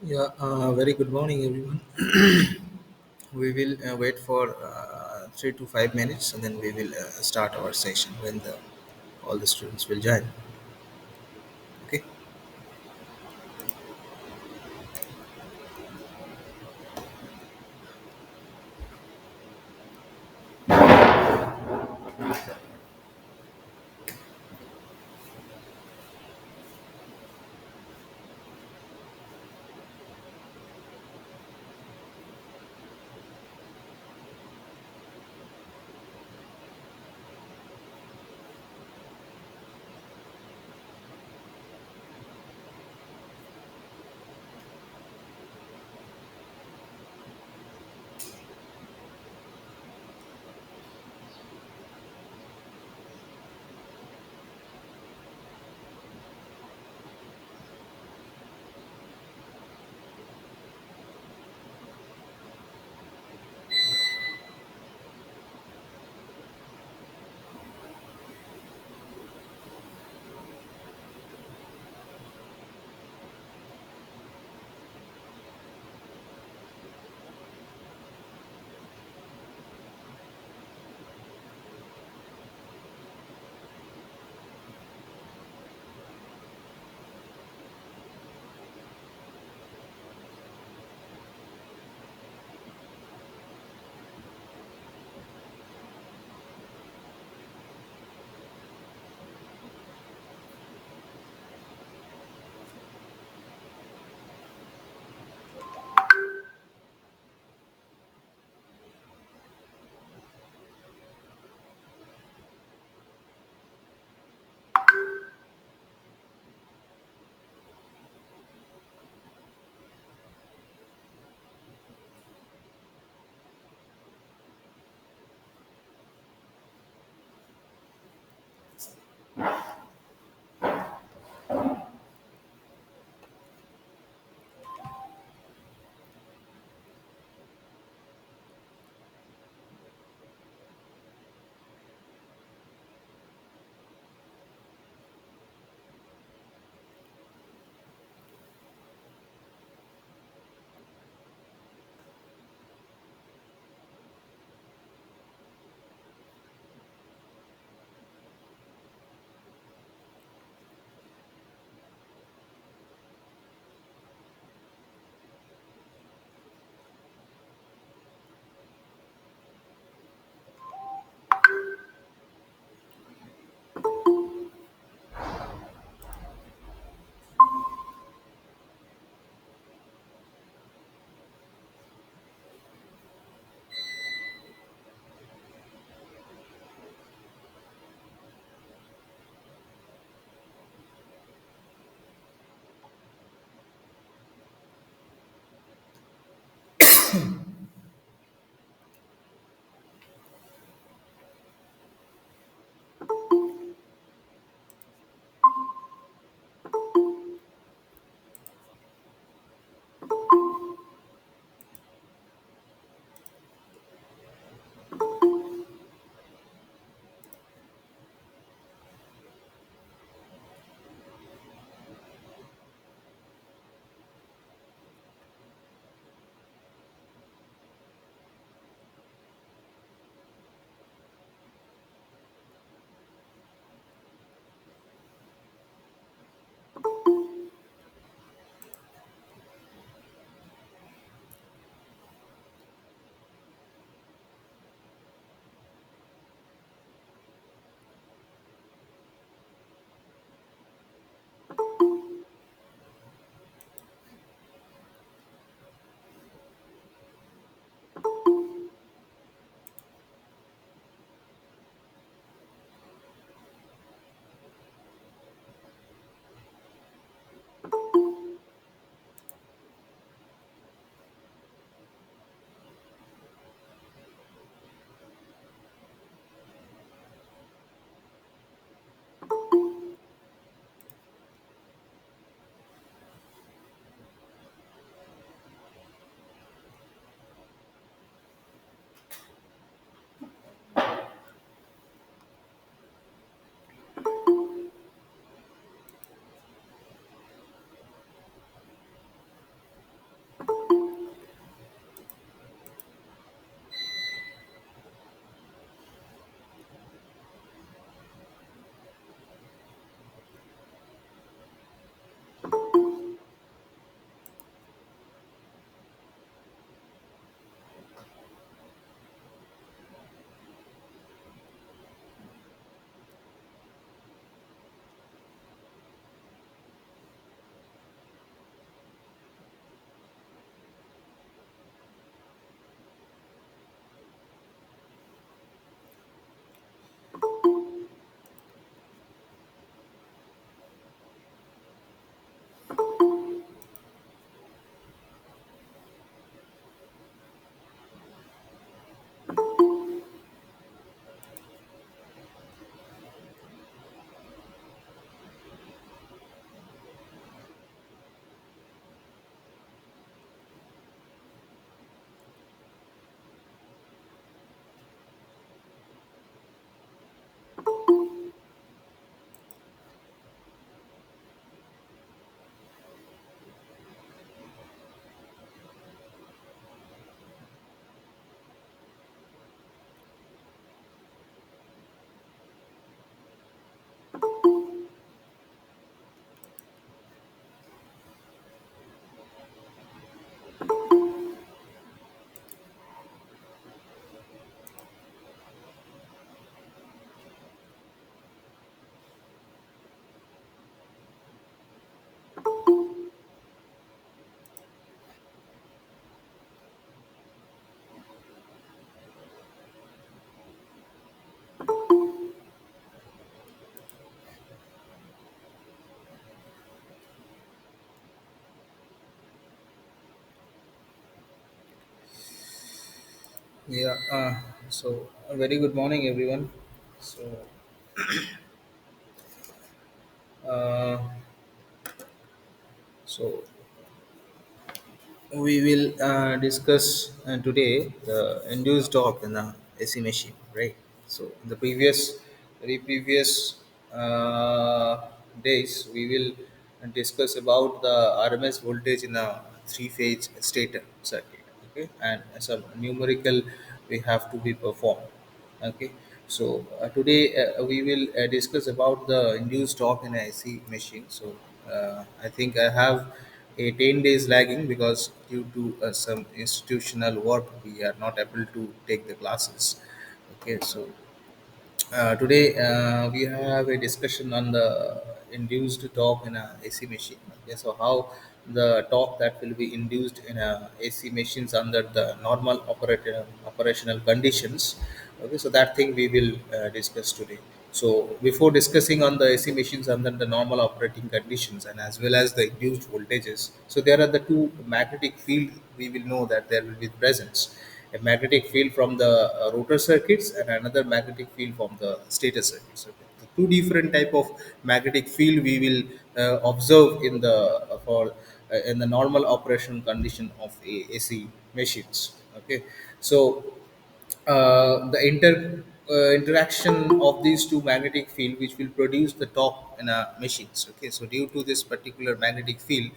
Yeah, very good morning, everyone. We will wait for 3 to 5 minutes, and then we will start our session when all the students will join. Okay. Yeah. So a very good morning, everyone. So, uh, so we will discuss today the induced torque in the AC machine, right? So in the very previous days, we will discuss about the RMS voltage in a three-phase stator circuit, okay, and some numerical we have to be performed. Okay, so today we will discuss about the induced torque in a AC machine. So I think I have a 10 days lagging because due to some institutional work we are not able to take the classes. Okay, so today we have a discussion on the induced torque in a AC machine. Okay, so how the torque that will be induced in a AC machines under the normal operational conditions. Okay, so that thing we will discuss today. So before discussing on the AC machines under the normal operating conditions and as well as the induced voltages, so there are the two magnetic field we will know that there will be presence, a magnetic field from the rotor circuits and another magnetic field from the stator circuits. Okay. The two different type of magnetic field we will observe in the in the normal operation condition of AC machines. Okay, so the interaction of these two magnetic field which will produce the torque in a machines. Okay, so due to this particular magnetic field,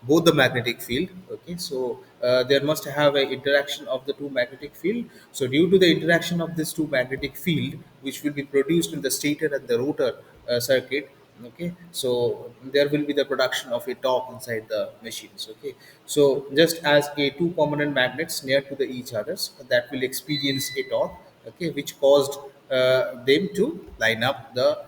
both the magnetic field, okay, so there must have a interaction of the two magnetic field. So due to the interaction of this two magnetic field which will be produced in the stator and the rotor circuit, okay, so there will be the production of a torque inside the machines. Okay, so just as a two permanent magnets near to the each others, that will experience a torque, okay, which caused them to line up the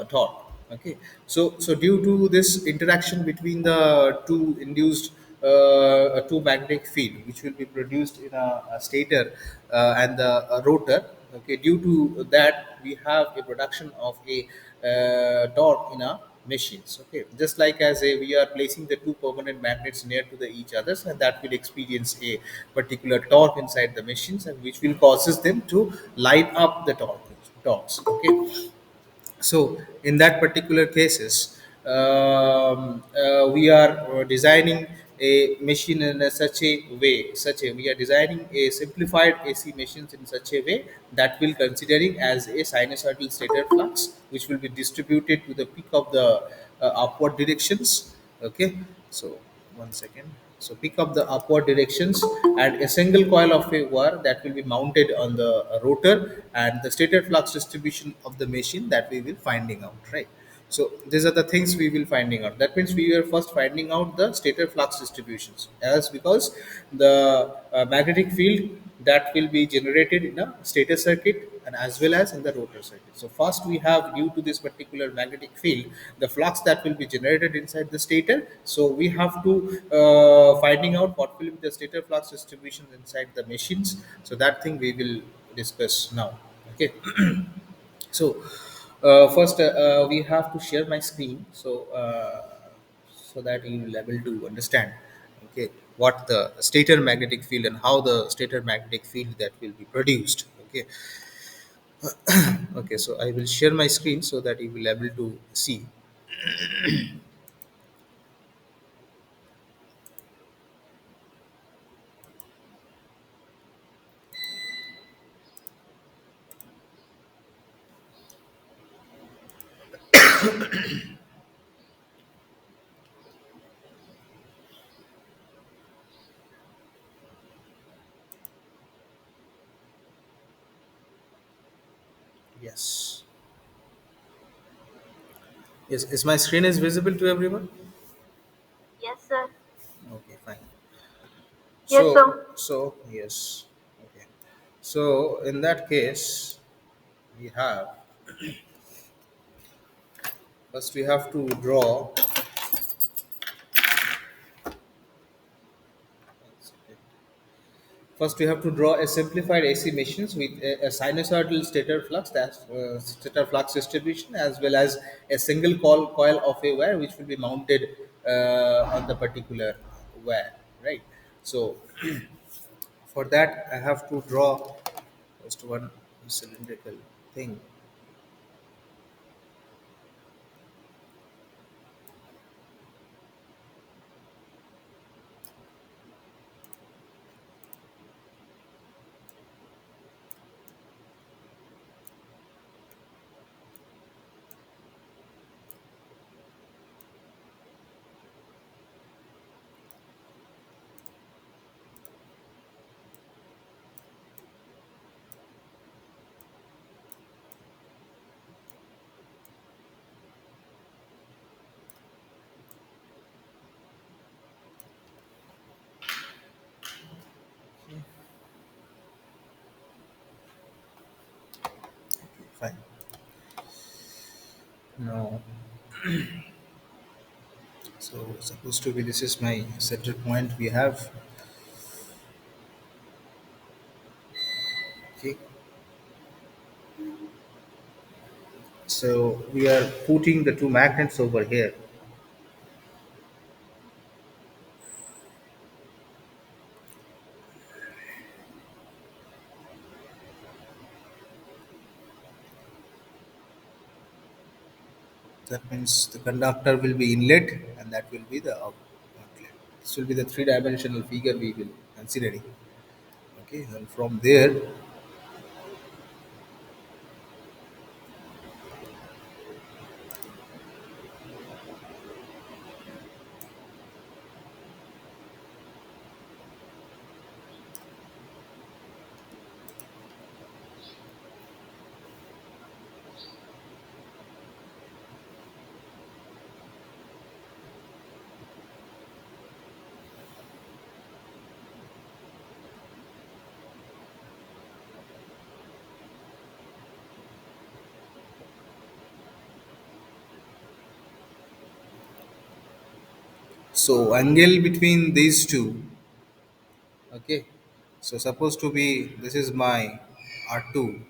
torque. Okay, so due to this interaction between the two induced two magnetic field which will be produced in a stator and the rotor. Okay, due to that we have a production of a torque in a machines. Okay, just like as a we are placing the two permanent magnets near to the each others, and that will experience a particular torque inside the machines, and which will causes them to line up the torques. Okay, so in that particular cases, we are designing a machine in such a we are designing a simplified AC machines in such a way that will considering as a sinusoidal stator flux which will be distributed to the peak of the upward directions. Okay, so one second. So pick up the upward directions and a single coil of a wire that will be mounted on the rotor and the stator flux distribution of the machine that we will finding out, right? So these are the things we will finding out. That means we were first finding out the stator flux distributions as because the magnetic field that will be generated in a stator circuit and as well as in the rotor circuit. So first we have due to this particular magnetic field, the flux that will be generated inside the stator. So we have to finding out what will be the stator flux distribution inside the machines. So that thing we will discuss now. Okay. So first we have to share my screen so that you will able to understand, okay, what the stator magnetic field and how the stator magnetic field that will be produced. Okay, okay, so I will share my screen so that you will able to see. Yes, yes, is my screen is visible to everyone? Yes, sir. Okay, fine. Yes, sir. So yes, okay, so in that case we have first we have to draw. First, we have to draw a simplified AC machines with a sinusoidal stator flux, that's stator flux distribution, as well as a single coil of a wire which will be mounted on the particular wire, right? So, For that, I have to draw just one cylindrical thing. Fine. Now, so supposed to be this is my center point we have. Okay. So we are putting the two magnets over here. That means the conductor will be inlet and that will be the outlet. This will be the three-dimensional figure we will considering. Okay, and from there, so angle between these two. Okay, so supposed to be this is my R2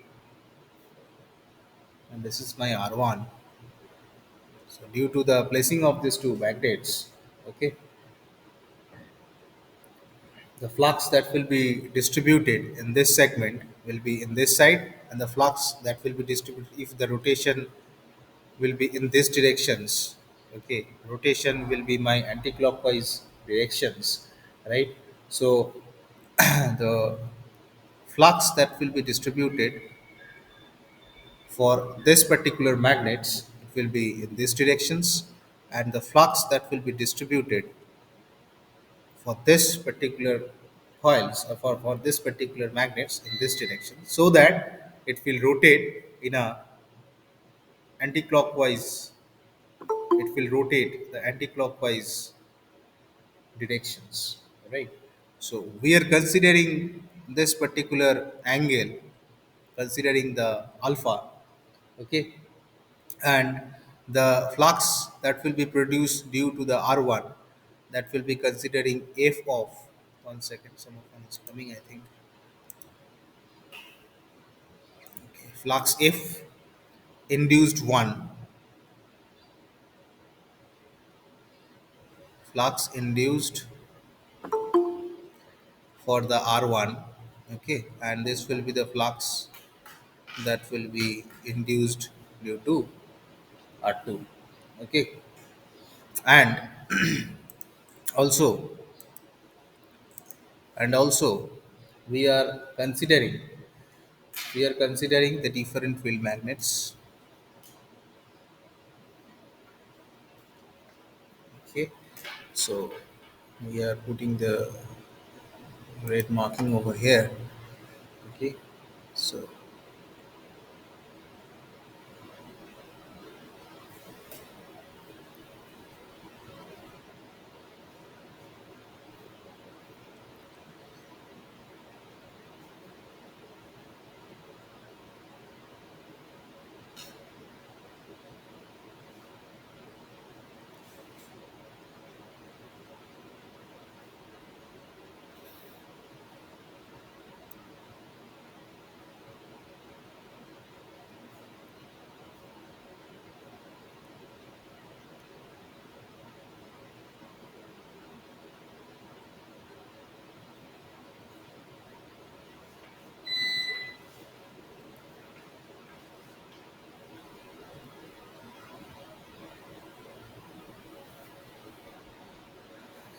and this is my R1. So due to the placing of these two magnets, okay, the flux that will be distributed in this segment will be in this side, and the flux that will be distributed if the rotation will be in this directions. Okay, rotation will be my anti-clockwise directions, right? So the flux that will be distributed for this particular magnets it will be in these directions, and the flux that will be distributed for this particular coils or for this particular magnets in this direction, so that it will rotate in a anti-clockwise, it will rotate the anti-clockwise directions, right? So we are considering this particular angle, considering the alpha, okay, and the flux that will be produced due to the R1, that will be considering f of, one second, someone is coming, I think. Okay, flux f induced 1, flux induced for the R1, okay, and this will be the flux that will be induced due to R2, okay, and also also we are considering the different field magnets, okay. So we are putting the red marking over here, okay. So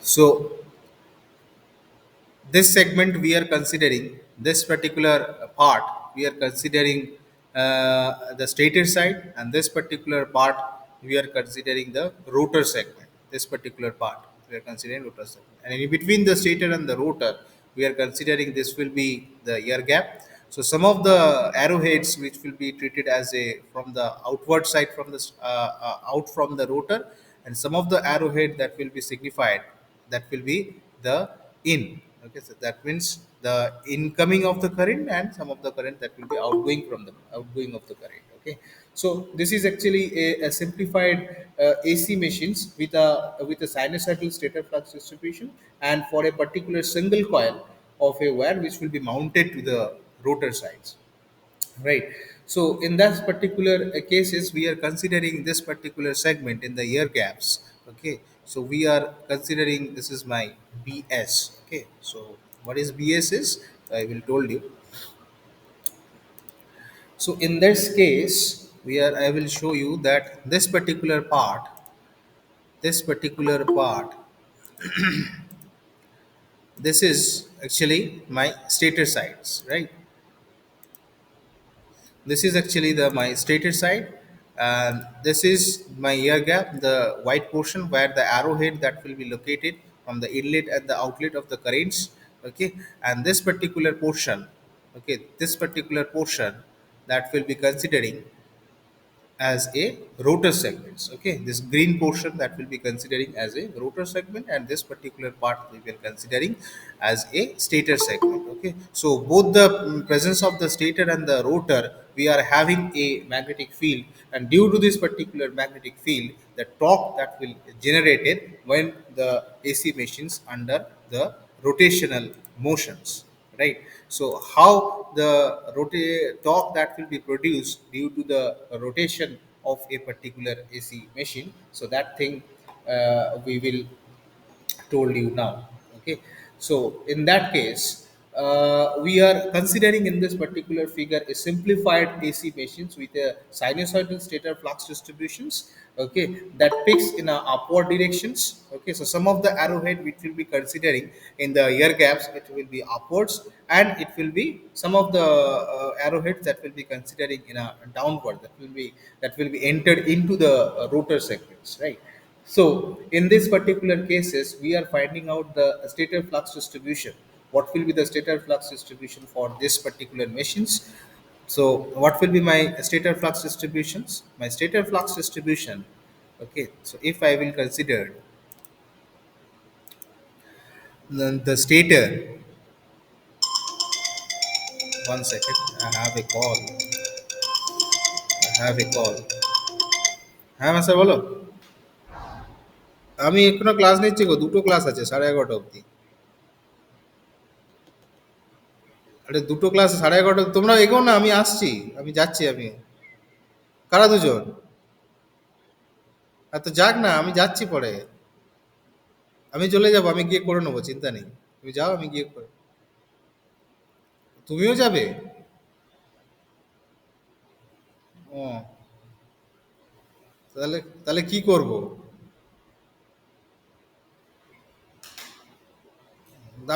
So this segment we are considering, this particular part we are considering the stator side, and this particular part we are considering the rotor segment. This particular part we are considering rotor segment, and in between the stator and the rotor we are considering this will be the air gap. So some of the arrowheads which will be treated as a from the outward side from the out from the rotor, and some of the arrowhead that will be signified, that will be the in. Okay, so that means the incoming of the current and some of the current that will be outgoing from the outgoing of the current. Okay, so this is actually a simplified AC machines with a sinusoidal stator flux distribution, and for a particular single coil of a wire which will be mounted to the rotor sides, right? So in that particular cases we are considering this particular segment in the air gaps. Okay, so we are considering this is my BS. Okay, so what is BS is, I will told you. So in this case we are, I will show you that this particular part, this is actually my stator sides, right? This is actually the my stator side, and this is my air gap, the white portion where the arrowhead that will be located from the inlet and the outlet of the currents. Okay, and this particular portion, okay, this particular portion that will be considering as a rotor segments. Okay, this green portion that will be considering as a rotor segment, and this particular part we will considering as a stator segment. Okay, so both the presence of the stator and the rotor, we are having a magnetic field, and due to this particular magnetic field, the torque that will generated when the AC machines under the rotational motions, right? So how the torque that will be produced due to the rotation of a particular AC machine, so that thing we will told you now. Okay, so in that case, we are considering in this particular figure a simplified AC machines with a sinusoidal stator flux distributions. Okay, that picks in upward directions. Okay, so some of the arrowhead which will be considering in the air gaps, it will be upwards, and it will be some of the arrowheads that will be considering in a downward, that will be entered into the rotor segments, right? So in this particular cases, we are finding out the stator flux distribution. What will be the stator flux distribution for this particular machines? So what will be my stator flux distributions? My stator flux distribution. Okay, so if I will consider the stator, one second, I have a call. I have a call. হ্যাঁ sir বলো। আমি এখনো class নিচ্ছি গো, দুটো class আছে 11:30 অবধি। আরে দুটো ক্লাস 11:30, তোমরা এগো না, আমি আসছি, আমি যাচ্ছি আমি। কারা দুজন? আর তো যাক না, আমি যাচ্ছি পরে। আমি চলে যাবো, আমি গিয়ে করে নেবো, চিন্তা নেই। তুমি যাও, আমি গিয়ে করে। তুমিও যাবে? ও, তাহলে তাহলে কি করব?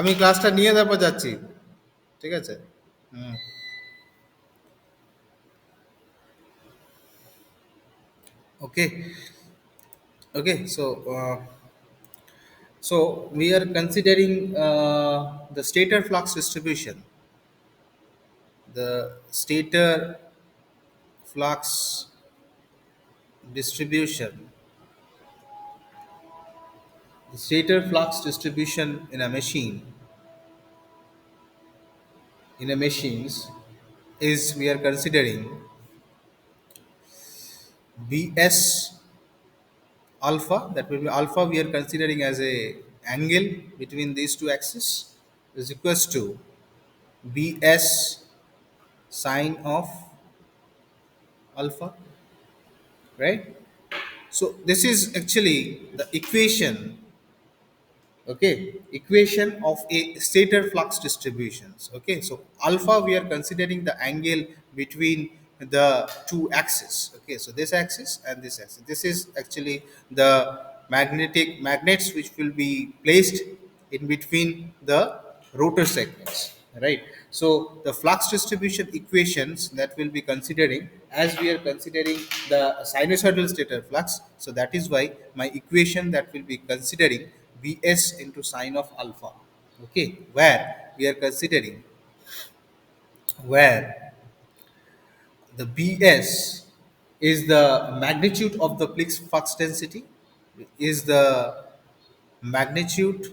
আমি ক্লাসটা নিয়ে তারপর যাচ্ছি। ঠিক আছে? হুম। Okay. Okay. So we are considering the stator flux distribution. The stator flux distribution. The stator flux distribution in a machines is, we are considering Bs alpha, that will be alpha we are considering as a angle between these two axes, is equals to Bs sine of alpha, right? So this is actually the equation. Okay, equation of a stator flux distributions. Okay, so alpha we are considering the angle between the two axes. Okay, so this axis and this axis, this is actually the magnetic magnets which will be placed in between the rotor segments, right? So the flux distribution equations that we'll be considering, as we are considering the sinusoidal stator flux, so that is why my equation that will be considering Bs into sine of alpha, okay, where we are considering, where the Bs is the magnitude of the flux density, is the magnitude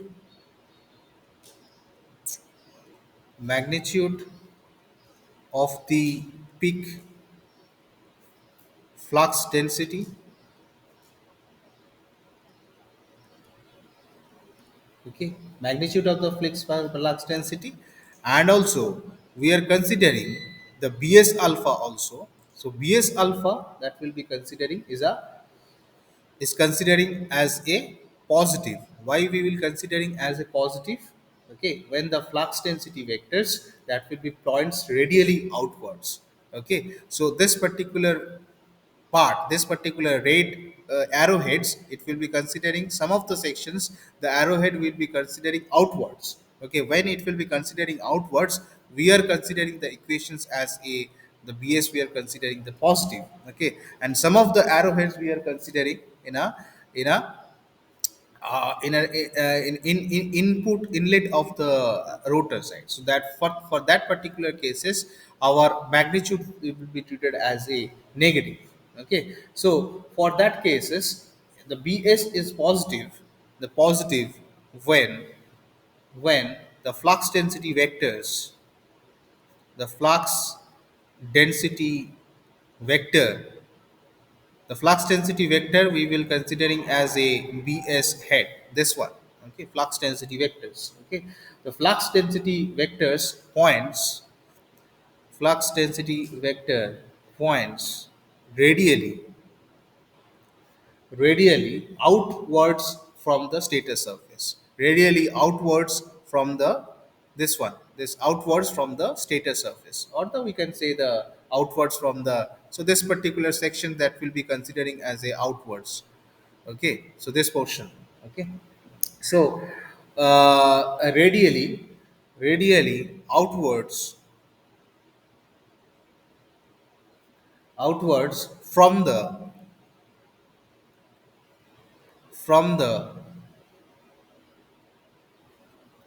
magnitude of the peak flux density, okay, magnitude of the flux density, and also we are considering the Bs alpha also. So Bs alpha that will be considering is considering as a positive. Why we will considering as a positive? Okay, when the flux density vectors that will be points radially outwards. Okay, so this particular part, this particular red arrowheads, it will be considering some of the sections. The arrowhead will be considering outwards. Okay, when it will be considering outwards, we are considering the equations as a the Bs we are considering the positive. Okay, and some of the arrowheads we are considering in a in input inlet of the rotor side, so that for that particular cases our magnitude will be treated as a negative. Okay, so for that cases the Bs is positive, the positive when the flux density vectors, the flux density vector, the flux density vector we will considering as a Bs head, this one. Okay, flux density vectors. Okay, the flux density vectors points, flux density vector points radially, radially outwards from the stator surface, radially outwards from the this one, this outwards from the stator surface, or the we can say the outwards from the, so this particular section that will be considering as a outwards. Okay, so this portion. Okay, so radially outwards from the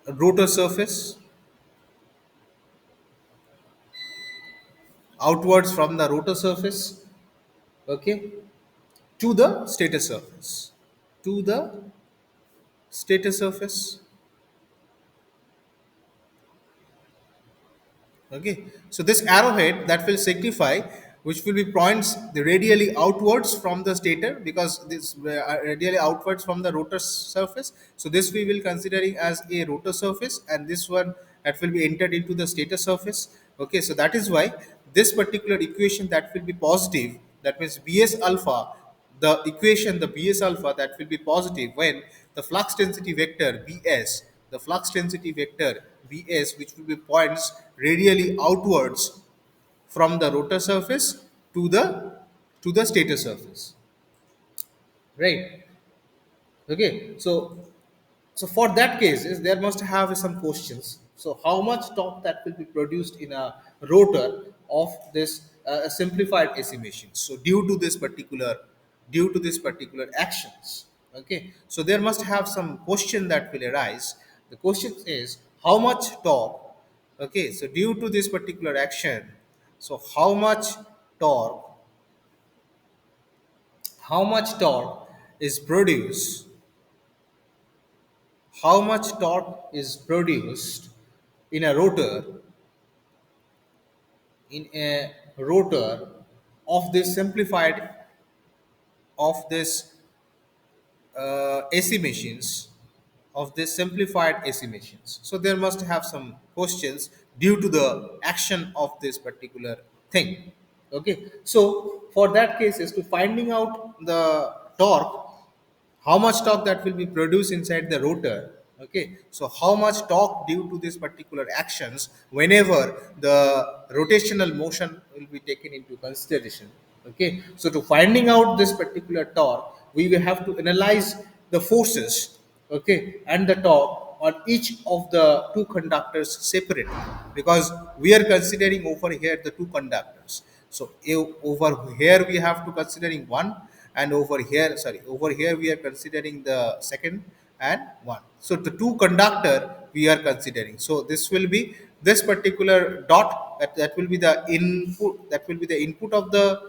rotor surface, outwards from the rotor surface, okay, to the stator surface, to the stator surface. Okay, so this arrowhead that will signify, which will be points the radially outwards from the stator, because this radially outwards from the rotor surface. So this we will considering as a rotor surface, and this one that will be entered into the stator surface. Okay, so that is why this particular equation that will be positive, that means Bs alpha, the equation the Bs alpha that will be positive when the flux density vector Bs, the flux density vector Bs, which will be points radially outwards from the rotor surface to the stator surface, right? Okay, so for that cases there must have some questions. So how much torque that will be produced in a rotor of this simplified AC machine, so due to this particular actions. Okay, so there must have some question that will arise. The question is how much torque. Okay, so due to this particular action, so torque how much torque is produced, how much torque is produced in a rotor, in a rotor of this simplified, of this AC machines, of this simplified AC machines. So there must have some questions due to the action of this particular thing. Okay, so for that case is to finding out the torque, how much torque that will be produced inside the rotor. Okay, so how much torque due to this particular actions whenever the rotational motion will be taken into consideration. Okay, so to finding out this particular torque we will have to analyze the forces, okay, and the torque on each of the two conductors separately, because we are considering over here the two conductors. So over here we have to considering one, and over here, sorry, over here we are considering the second and one. So the two conductor we are considering. So this will be this particular dot, that will be the input, that will be the input of the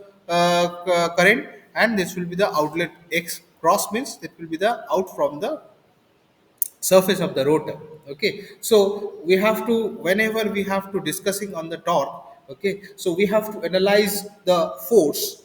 current, and this will be the outlet. X cross means that will be the out from the surface of the rotor. Okay, so we have to, whenever we have to discussing on the torque, okay, so we have to analyze the force,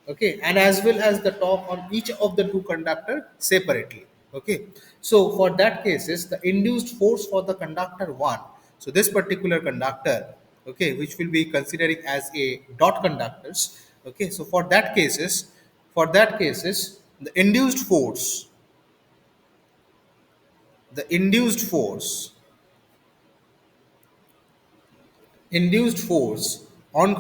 okay, and as well as the torque on each of the two conductor separately. Okay, so for that cases, the induced force for the conductor 1, so this particular conductor, okay, which will be considering as a dot conductors. Okay, so for that cases, the induced force, on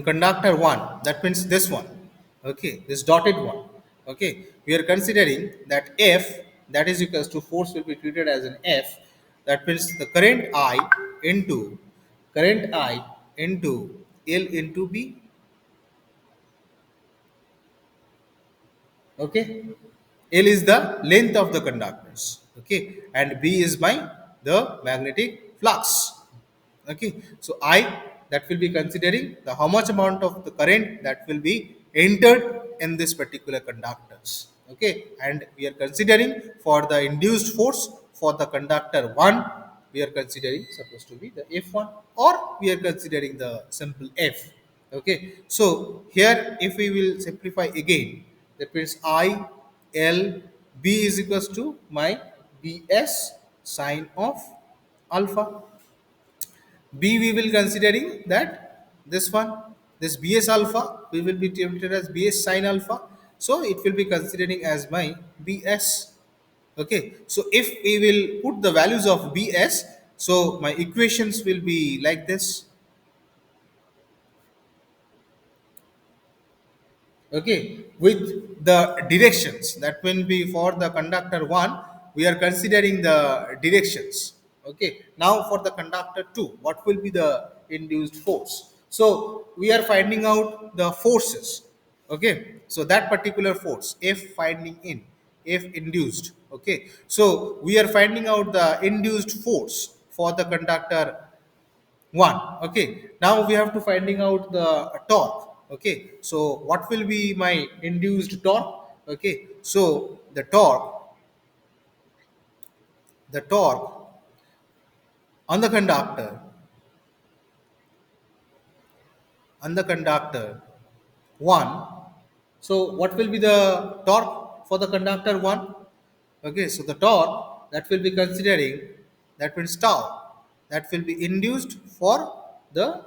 conductor 1, that means this one, okay, this dotted one. Okay, we are considering that F, that is equals to force will be treated as an F, that means the current I into L into B. Okay, L is the length of the conductors, okay, and B is my the magnetic flux. Okay, so I, that will be considering the how much amount of the current that will be entered in this particular conductors. Okay, and we are considering for the induced force for the conductor 1, we are considering supposed to be the F1, or we are considering the simple F. Okay, so here if we will simplify again, that means I L B is equals to my BS sine of alpha. B, we will considering that this one, this BS alpha, we will be treated as BS sine alpha. So it will be considering as my BS. Okay. So if we will put the values of BS, so my equations will be like this. Okay, with the directions, that will be for the conductor 1, we are considering the directions. Okay, now for the conductor 2, what will be the induced force? So we are finding out the forces. Okay, so that particular force F finding in F induced. Okay, so we are finding out the induced force for the conductor 1. Okay, now we have to finding out the torque. Okay, so what will be my induced torque? Okay, so the torque on the conductor 1. So what will be the torque for the conductor 1? Okay, so the torque that will be considering, that means tau, that will be induced for the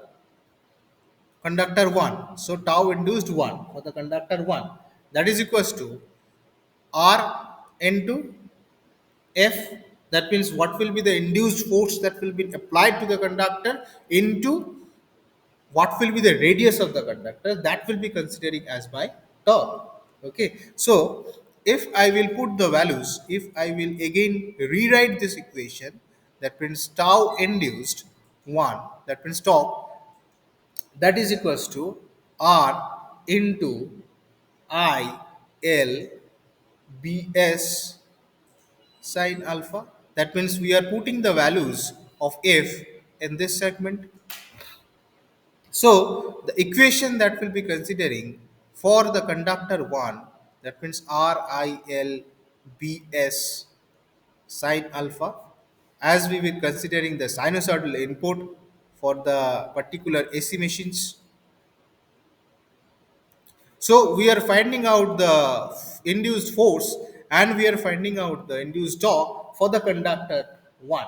conductor 1. So tau induced 1 for the conductor 1, that is equals to R into F, that means what will be the induced force that will be applied to the conductor into what will be the radius of the conductor, that will be considering as my torque. Okay, so if I will put the values, if I will again rewrite this equation, that means tau induced 1, that means torque, that is equals to R into I L B S sine alpha. That means we are putting the values of F in this segment. So the equation that we'll be considering for the conductor 1, that means R I L B S sine alpha, as we were considering the sinusoidal input for the particular AC machines. So we are finding out the induced force, and we are finding out the induced torque for the conductor 1.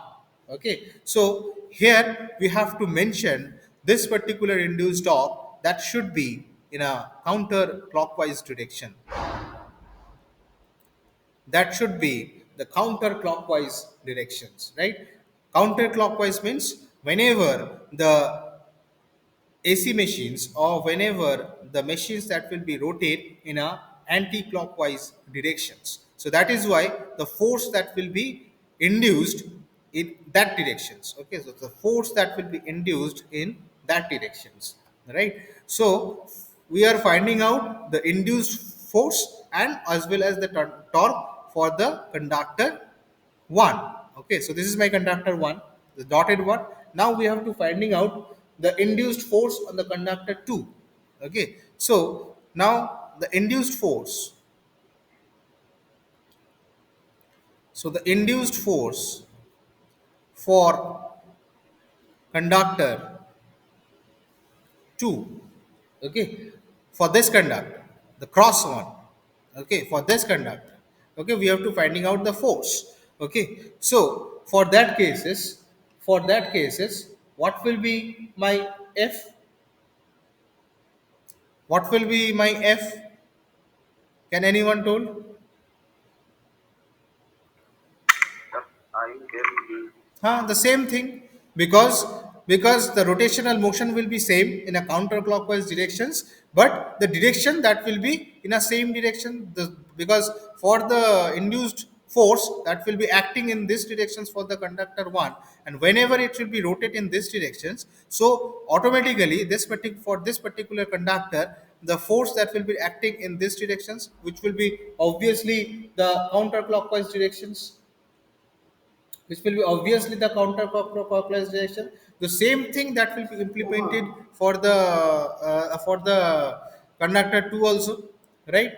Okay. So here we have to mention this particular induced torque that should be in a counterclockwise direction. That should be the counterclockwise directions, right? Counterclockwise means whenever the AC machines, or whenever the machines that will be rotate in a anti-clockwise directions. So that is why the force that will be induced in that directions. Okay, so the force that will be induced in that directions, right? So we are finding out the induced force and as well as the torque for the conductor 1. Okay, so this is my conductor 1, the dotted one. Now we have to finding out the induced force on the conductor 2. Okay, so now the induced force, so the induced force for conductor 2, okay, for this conductor, the cross one, okay, for this conductor, okay, we have to finding out the force. Okay, so for that cases, what will be my F? What will be my F? Can anyone told? The same thing, because the rotational motion will be same in a counterclockwise directions, but the direction that will be in a same direction. Because for the induced force that will be acting in this directions for the conductor one, and whenever it will be rotate in this directions, so automatically for this particular conductor, the force that will be acting in this directions, which will be obviously the counterclockwise directions, which will be obviously the counterclockwise direction. The same thing that will be implemented for the conductor 2 also, right?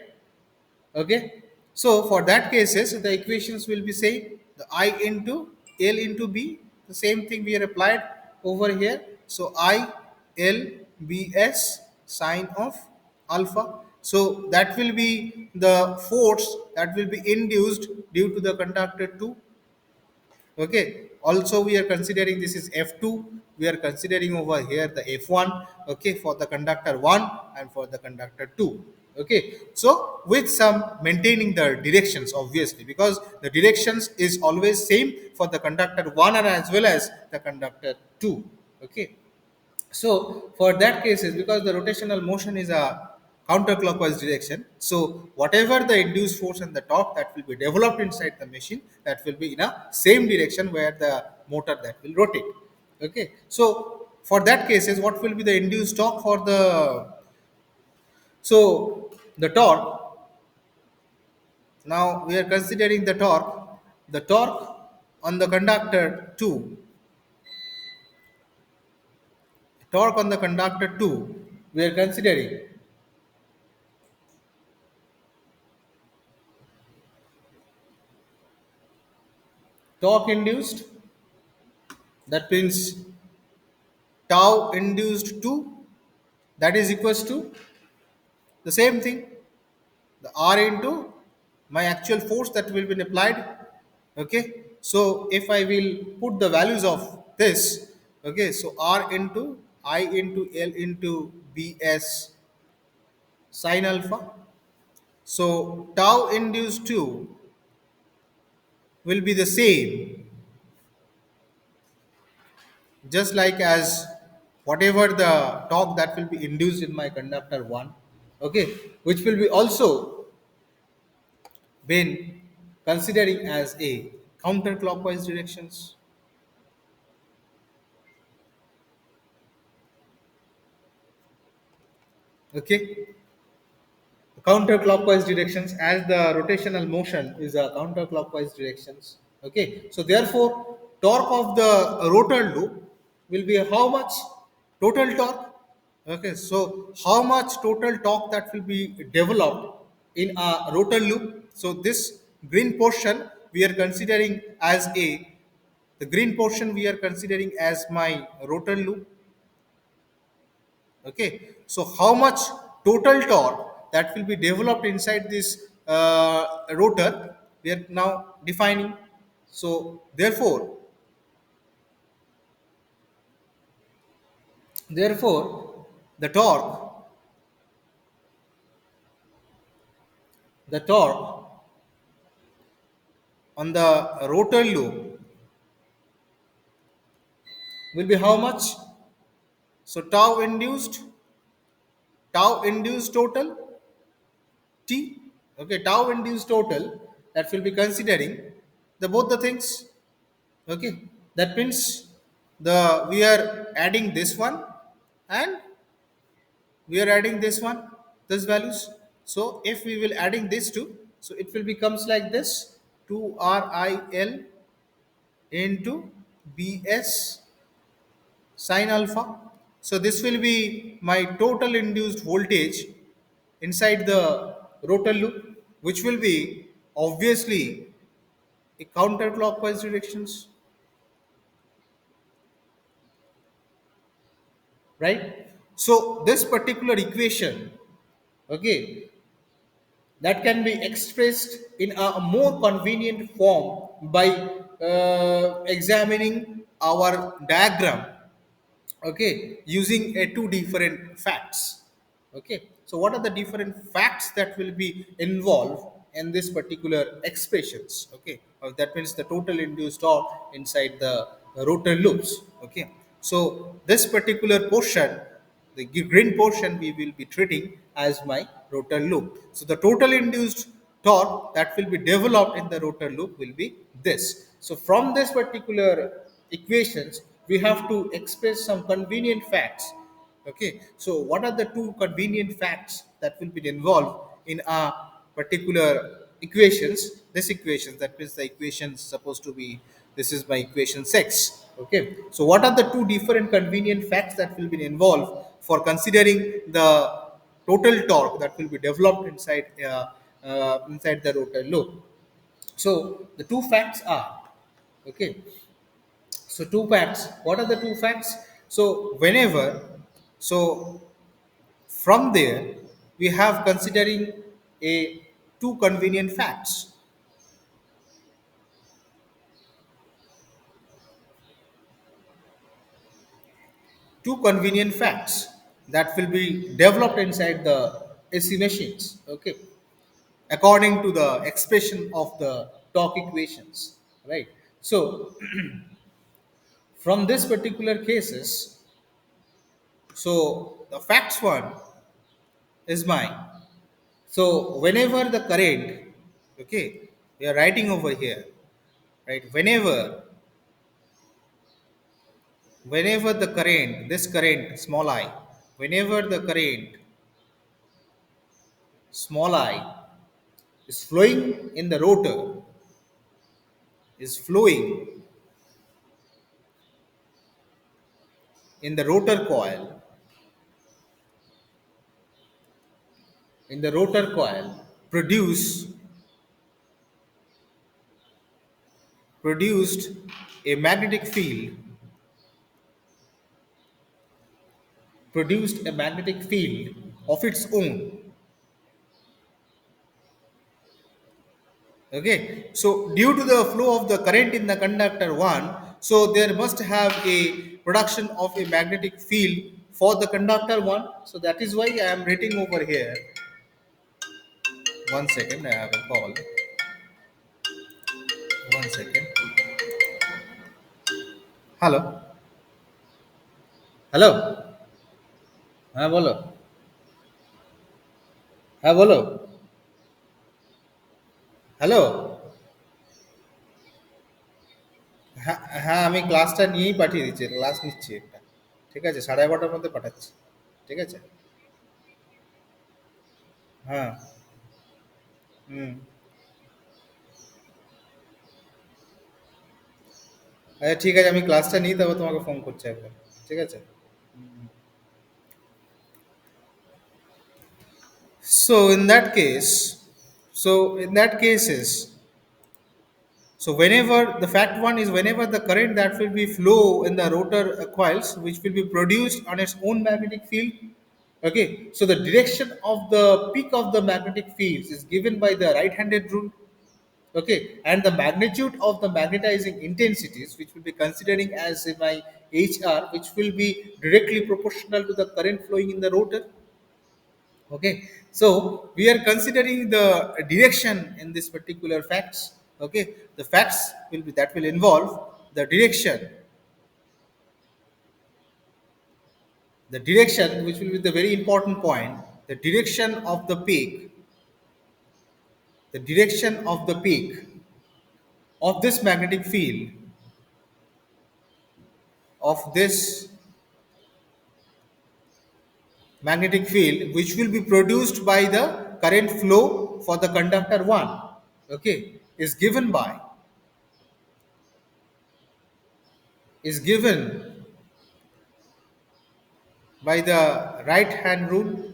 Okay, so for that cases the equations will be same. The I into L into B, the same thing we are applied over here. So I L B S sine of alpha. So that will be the force that will be induced due to the conductor 2. Okay, also we are considering this is F2, we are considering over here the F1, okay, for the conductor 1 and for the conductor 2. Okay, so with some maintaining the directions, obviously, because the directions is always same for the conductor 1 and as well as the conductor 2. Okay, so for that cases, because the rotational motion is a counterclockwise direction, so whatever the induced force and the torque that will be developed inside the machine, that will be in a same direction where the motor that will rotate. Okay, so for that cases, what will be the induced torque for the, so the torque, now we are considering the torque on the conductor 2, torque on the conductor 2, we are considering torque induced, that means tau induced 2, that is equals to the same thing, the R into my actual force that will be applied. Okay, so if I will put the values of this, okay, so R into I into L into BS sine alpha, so tau induced 2 will be the same, just like as whatever the torque that will be induced in my conductor 1, okay, which will be also been considering as a counterclockwise directions. Okay, counterclockwise directions, as the rotational motion is a counterclockwise directions. Okay, so therefore torque of the rotor loop will be how much? Total torque. Okay, so how much total torque that will be developed in a rotor loop? So this green portion we are considering as a, the green portion we are considering as my rotor loop. Okay, so how much total torque that will be developed inside this rotor, we are now defining. So therefore the torque on the rotor loop will be how much? So tau induced total T. Okay, tau induced total, that will be considering the both the things. Okay, that means the we are adding this one and we are adding this one, this values. So if we will adding this two, so it will becomes like this: 2RIL into BS sine alpha. So this will be my total induced voltage inside the rotor loop, which will be obviously a counterclockwise directions, right? So this particular equation, okay, that can be expressed in a more convenient form by examining our diagram, okay, using two different facts. Okay, so what are the different facts that will be involved in this particular expressions? Okay, that means the total induced torque inside the rotor loops. Okay, so this particular portion, the green portion, we will be treating as my rotor loop. So the total induced torque that will be developed in the rotor loop will be this. So from this particular equations, we have to express some convenient facts. Okay, so what are the two convenient facts that will be involved in a particular equations? This equations, that means the equations supposed to be, this is my equation 6. Okay, so what are the two different convenient facts that will be involved for considering the total torque that will be developed inside the rotor loop? So the two facts are, okay, so two facts. What are the two facts? So whenever, so from there we have considering a two convenient facts. Two convenient facts that will be developed inside the AC machines. Okay, according to the expression of the torque equations, right? So from this particular cases, so the facts one is mine. So whenever the current, okay, we are writing over here, right? Whenever the current, this current, small I, whenever the current, small I, is flowing in the rotor, is flowing in the rotor coil, in the rotor coil, produce produced a magnetic field, produced a magnetic field of its own. Okay, so due to the flow of the current in the conductor 1, so there must have a production of a magnetic field for the conductor 1. So that is why I am writing over here. One second, I have a call. One second. Hello. Hello, হ্যাঁ বলো, হ্যাঁ বলো, hello. হ্যাঁ হ্যাঁ, আমি ক্লাসটা নিয়েই পাঠিয়ে দিচ্ছি, ক্লাস নিচ্ছি একটা। ঠিক আছে, 11:30টার মধ্যে পাঠাচ্ছি। ঠিক আছে, হ্যাঁ, হুম। আচ্ছা ঠিক আছে, আমি ক্লাসটা নিই, তারপর তোমাকে ফোন করছি একবার। ঠিক আছে। So in that case, so in that cases, so whenever the fact one is whenever the current that will be flow in the rotor coils, which will be produced on its own magnetic field. Okay, so the direction of the peak of the magnetic fields is given by the right-handed rule. Okay, and the magnitude of the magnetizing intensities, which will be considering as my HR, which will be directly proportional to the current flowing in the rotor. Okay, so we are considering the direction in this particular facts. Okay, the facts will be that will involve the direction, the direction, which will be the very important point, the direction of the peak, the direction of the peak of this magnetic field, of this magnetic field, which will be produced by the current flow for the conductor 1, okay, is given by the right hand rule,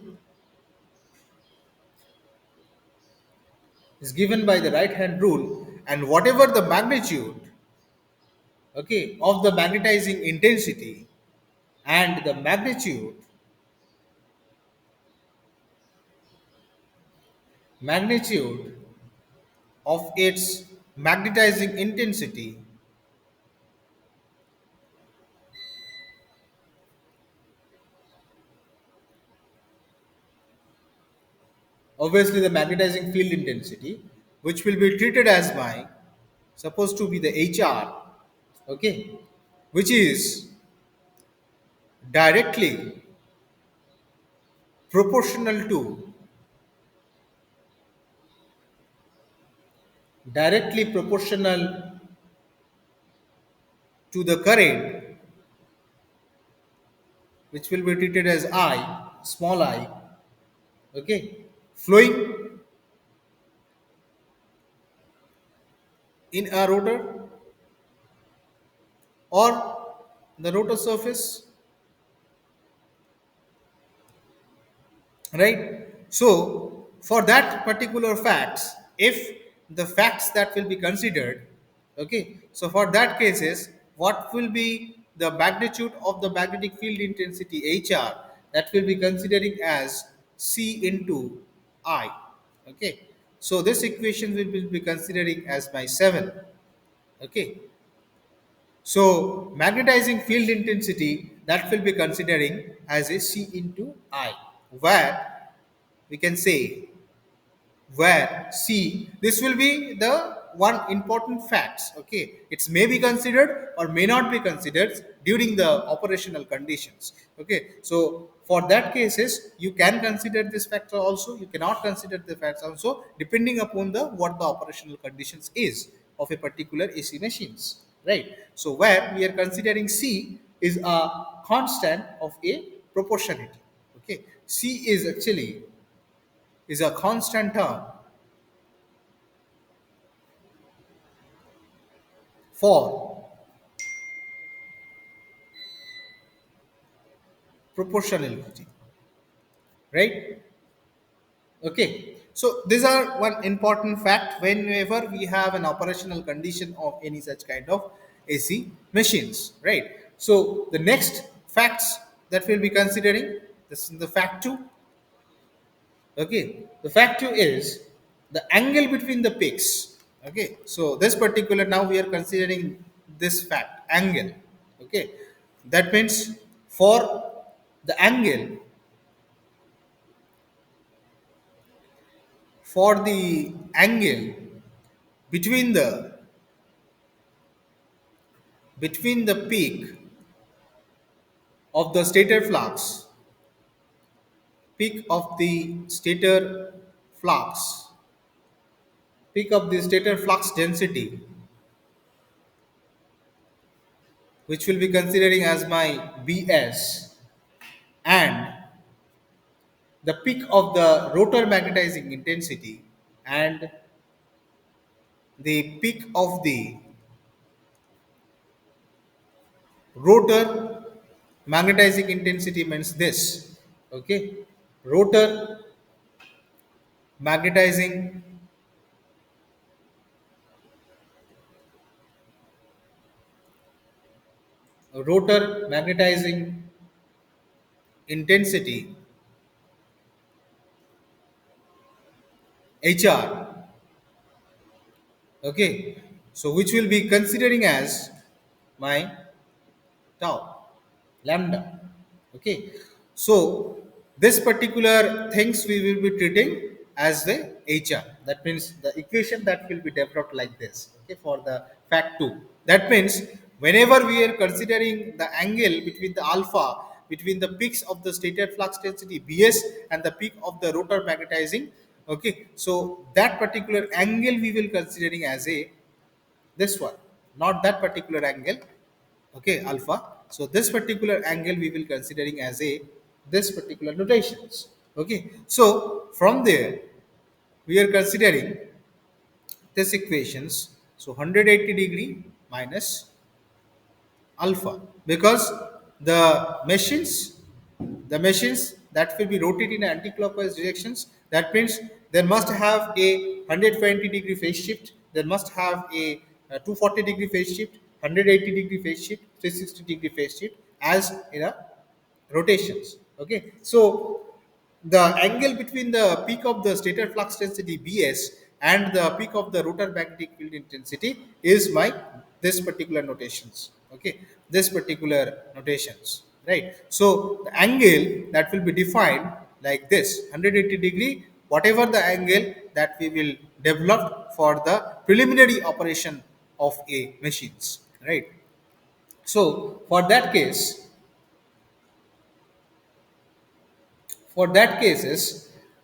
and whatever the magnitude, okay, of the magnetizing intensity and the magnitude of its magnetizing intensity, obviously the magnetizing field intensity, which will be treated as my supposed to be the HR, okay, which is directly proportional to directly proportional to the current, which will be treated as I, small I, okay, flowing in a rotor or the rotor surface, right? So for that particular facts, if the facts that will be considered, okay, so for that cases, what will be the magnitude of the magnetic field intensity HR, that will be considering as C into I, okay. So this equation we will be considering as my 7, okay. So magnetizing field intensity, that will be considering as a C into I, where we can say, where C, this will be the one important facts, okay. It's may be considered or may not be considered during the operational conditions, okay. So for that cases, you can consider this factor also, you cannot consider the facts also, depending upon the what the operational conditions is of a particular AC machines, right? So where we are considering C is a constant of a proportionality, okay. C is actually is a constant term for proportionality, right? Okay, so these are one important fact whenever we have an operational condition of any such kind of AC machines, right? So the next facts that we'll be considering, this is the fact 2, okay. The fact 2 is the angle between the peaks, okay. So this particular, now we are considering this fact angle, okay. That means for the angle, for the angle between the peak of the stator flux, peak of the stator flux peak of the stator flux density, which will be considering as my Bs, and the peak of the rotor magnetizing intensity, and the peak of the rotor magnetizing intensity means this, okay. Rotor magnetizing rotor magnetizing intensity HR, okay. So which will be considering as my tau, lambda, okay. So this particular things we will be treating as the HR, that means the equation that will be developed like this, okay, for the fact 2. That means whenever we are considering the angle between the alpha between the peaks of the stated flux density Bs and the peak of the rotor magnetizing. Okay, so that particular angle we will considering as a this one, not that particular angle. Okay, alpha. So this particular angle we will considering as a this particular notations. Okay, so from there we are considering this equations. So 180 degree minus alpha, because the machines that will be rotated in anti-clockwise directions, that means there must have a 120-degree phase shift, there must have a 240-degree phase shift, 180-degree phase shift, 360-degree phase shift as in a rotations. Okay, so the angle between the peak of the stator flux density Bs and the peak of the rotor magnetic field intensity is my this particular notations. Okay, this particular notations, right? So the angle that will be defined like this 180-degree, whatever the angle that we will develop for the preliminary operation of a machines, right? So for that cases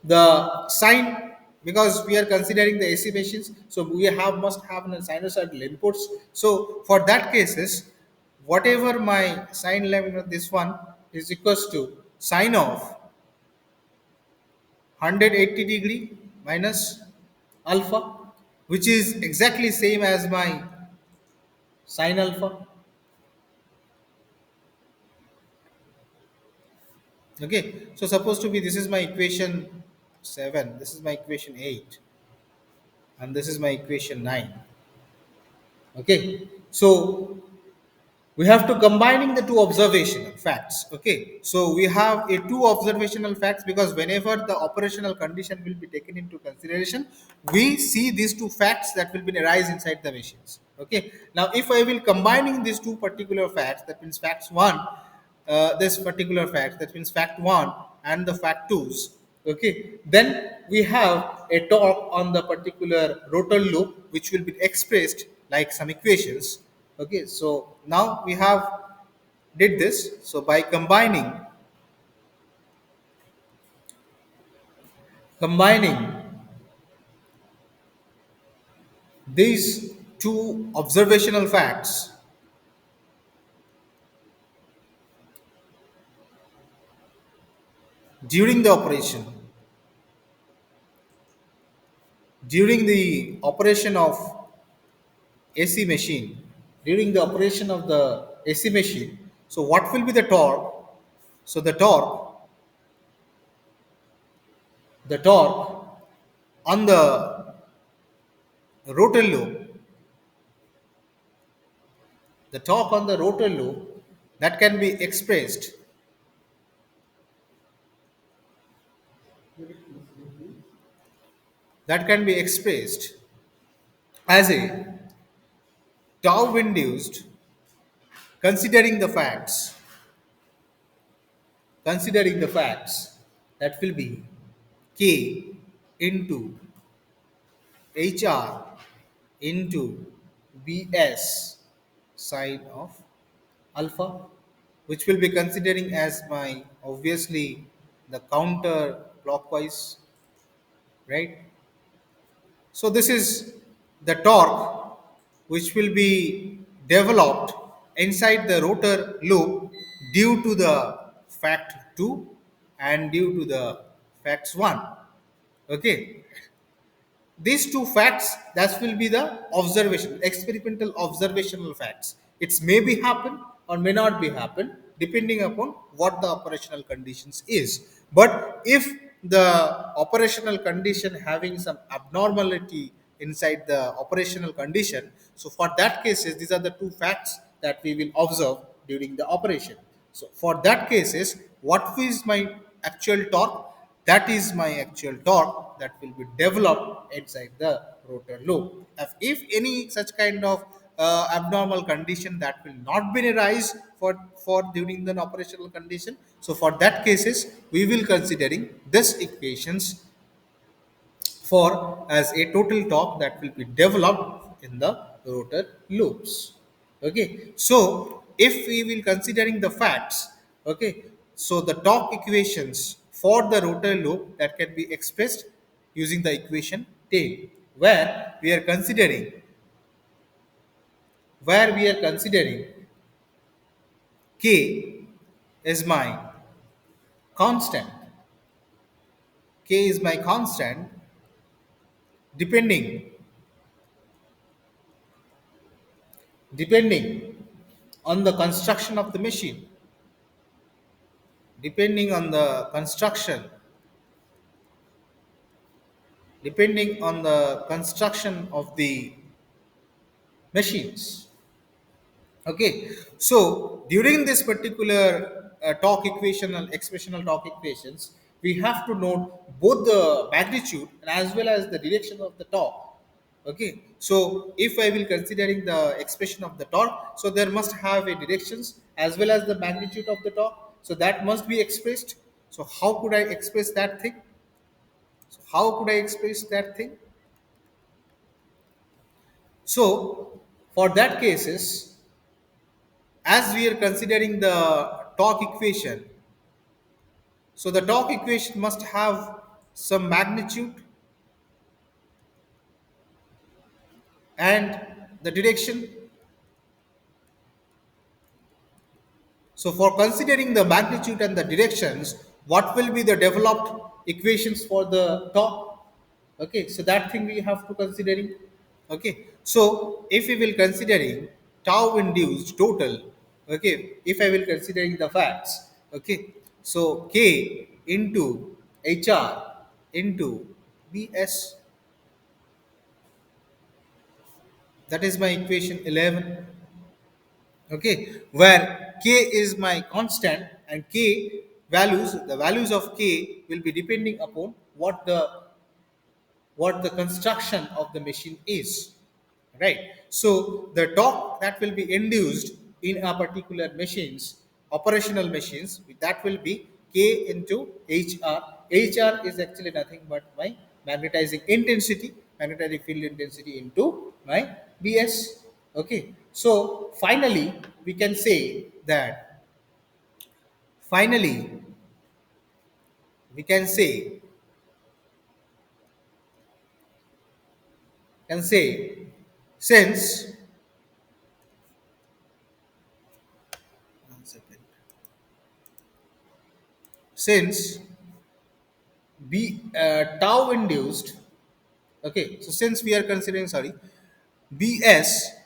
the sine, because we are considering the AC machines, so we have must have a sinusoidal inputs. So for that cases, whatever my sine lambda this one is equals to sine of 180-degree minus alpha, which is exactly same as my sine alpha. Okay, so supposed to be this is my equation 7, this is my equation 8, and this is my equation 9. Okay, so we have to combining the two observational facts. Okay, so we have a two observational facts, because whenever the operational condition will be taken into consideration, we see these two facts that will be arise inside the machines. Okay, now if I will combining these two particular facts, that means facts one, this particular fact, that means fact one and the fact twos. Okay, then we have a torque on the particular rotor loop which will be expressed like some equations. Okay, so now we have did this. So by combining these two observational facts, during the operation during the operation of AC machine, during the operation of the AC machine, so what will be the torque? So the torque on the rotor loop, the torque on the rotor loop that can be expressed as a tau induced, considering the facts, that will be K into HR into Bs sine of alpha, which will be considering as my obviously the counter clockwise, right? So this is the torque which will be developed inside the rotor loop due to the fact 2 and due to the facts 1. Okay, these two facts, that will be the observation experimental observational facts. It's may be happen or may not be happen depending upon what the operational conditions is. But if the operational condition having some abnormality inside the operational condition, so for that cases these are the two facts that we will observe during the operation. So for that cases, what is my actual torque? That is my actual torque that will be developed inside the rotor loop. If any such kind of abnormal condition that will not be arise for during the operational condition, so for that cases we will considering this equations for as a total torque that will be developed in the rotor loops. Okay, so if we will considering the facts, okay, So the torque equations for the rotor loop that can be expressed using the equation tail, where we are considering k is my constant. K is my constant depending depending on the construction of the machine. Depending on the construction, depending on the construction of the machines. Okay, so during this particular torque equational expressional torque equations, we have to note both the magnitude and as well as the direction of the torque. Okay, so if I will considering the expression of the torque, so there must have a directions as well as the magnitude of the torque. So that must be expressed. So how could I express that thing? So how could I express that thing? So for that cases, as we are considering the torque equation, so the torque equation must have some magnitude and the direction. So for considering the magnitude and the directions, what will be the developed equations for the torque? Okay, so that thing we have to considering. Okay, so if we will considering tau induced total, okay, if I will considering the facts, okay, so k into hr into bs, that is my equation 11. Okay, where k is my constant and k values, the values of k will be depending upon what the construction of the machine is, right? So the torque that will be induced in a particular machines, operational machines, that will be k into hr. Hr is actually nothing but my magnetizing intensity, magnetic field intensity into my bs. Okay, so we can say that finally we can say since one second, since b tau induced, okay, so since we are considering, sorry, bs,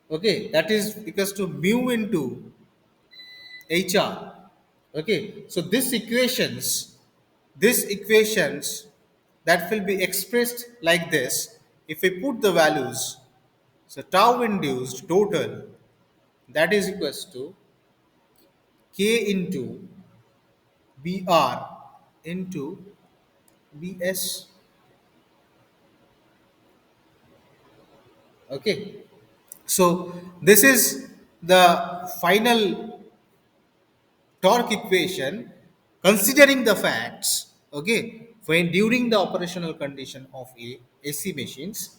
okay, that is equals to mu into hr. Okay, so this equations that will be expressed like this. If we put the values, so tau induced total, that is equals to k into br into bs. Okay, so this is the final torque equation considering the facts, okay, when during the operational condition of a AC machines.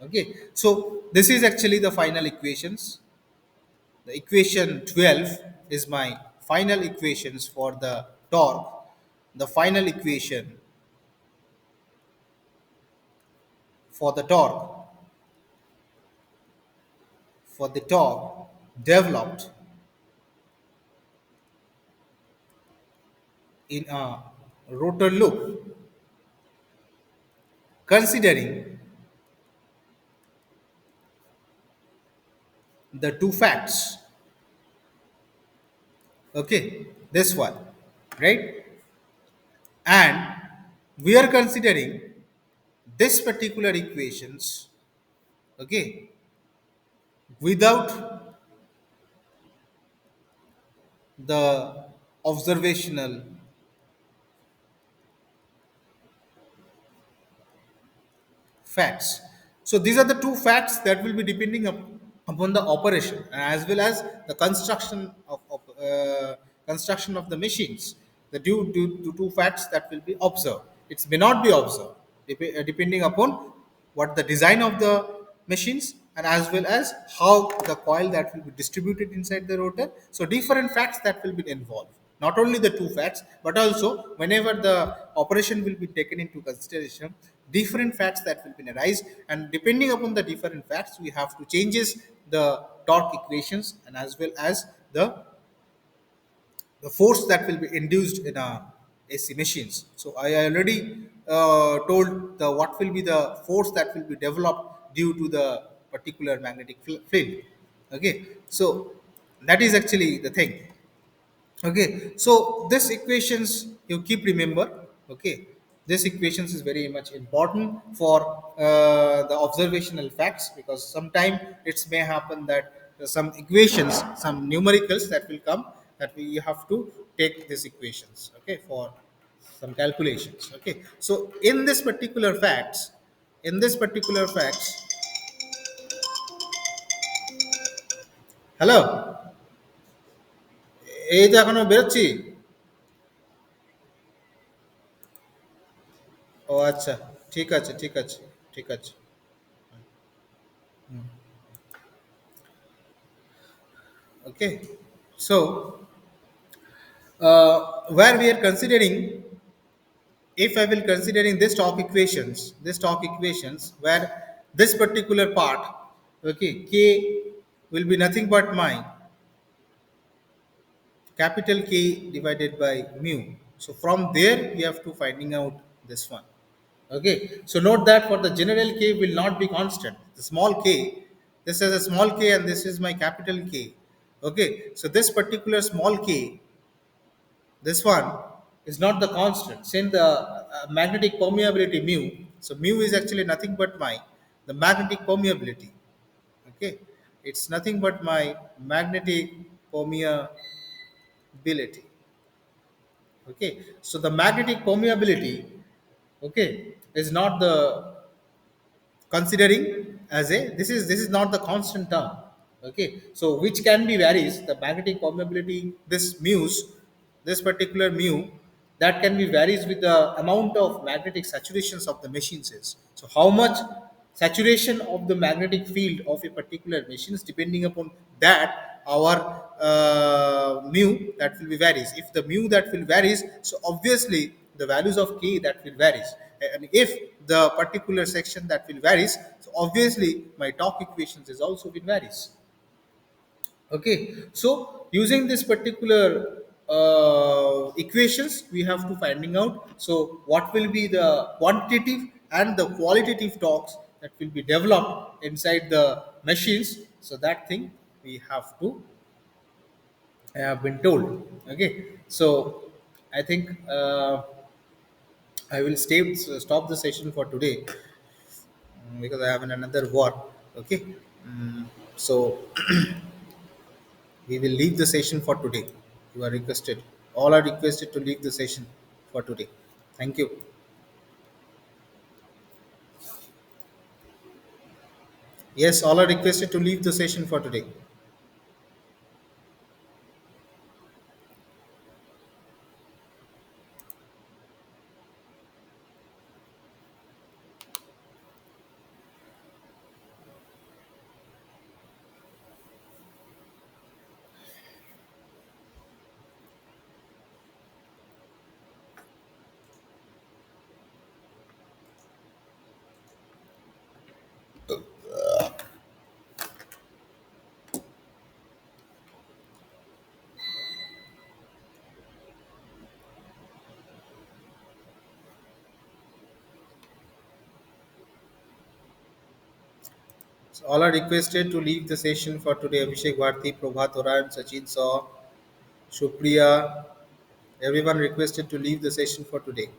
Okay, so this is actually the final equations. The equation 12 is my final equations for the torque. The final equation for the torque developed in a rotor loop considering the two facts. Okay, this one, right? And we are considering this particular equations, okay, without the observational facts. So these are the two facts that will be depending upon the operation as well as the construction of the machines. The two facts that will be observed. It may not be observed depending upon what the design of the machines and as well as how the coil that will be distributed inside the rotor. So different facts that will be involved. Not only the two facts, but also whenever the operation will be taken into consideration, different facts that will be arise, and depending upon the different facts, we have to changes the torque equations and as well as the force that will be induced in a AC machines. So I already told the what will be the force that will be developed due to the particular magnetic field. Okay, so that is actually the thing. Okay, so this equations you keep remember. Okay, this equations is very much important for the observational facts, because sometime it may happen that some equations, some numericals that will come, that we have to take these equations. Okay, for some calculations. Okay, so in this particular facts, hello, এই তো এখনো বেরোচ্ছি। ও আচ্ছা, ঠিক আছে, ঠিক আছে, ঠিক আছে। Okay, so where we are considering, if I will considering this talk equations, where this particular part, okay, K will be nothing but my capital K divided by mu. So from there we have to finding out this one. Okay, so note that for the general K will not be constant. The small k, this is a small k and this is my capital K. Okay, so this particular small k, this one is not the constant. Since the magnetic permeability mu, so mu is actually nothing but my the magnetic permeability. Okay, it's nothing but my magnetic permeability. Okay, so the magnetic permeability, okay, is not the considering as a, this is not the constant term. Okay, so which can be varies the magnetic permeability, this mu's, this particular mu, that can be varies with the amount of magnetic saturations of the machines is. So how much saturation of the magnetic field of a particular machines, depending upon that our mu that will be varies. If the mu that will varies, so obviously the values of k that will varies, and if the particular section that will varies, so obviously my torque equations is also will varies. Okay, so using this particular equations, we have to finding out. So what will be the quantitative and the qualitative torques that will be developed inside the machines? So that thing we have to have been told. Okay, so I think I will stop the session for today, because I have another work. Okay, so we will leave the session for today. You are requested. All are requested to leave the session for today. Thank you. Yes, all are requested to leave the session for today. So all are requested to leave the session for today. Abhishek Bharti, Prabhat Oran, Sachin Saw, Supriya, everyone requested to leave the session for today.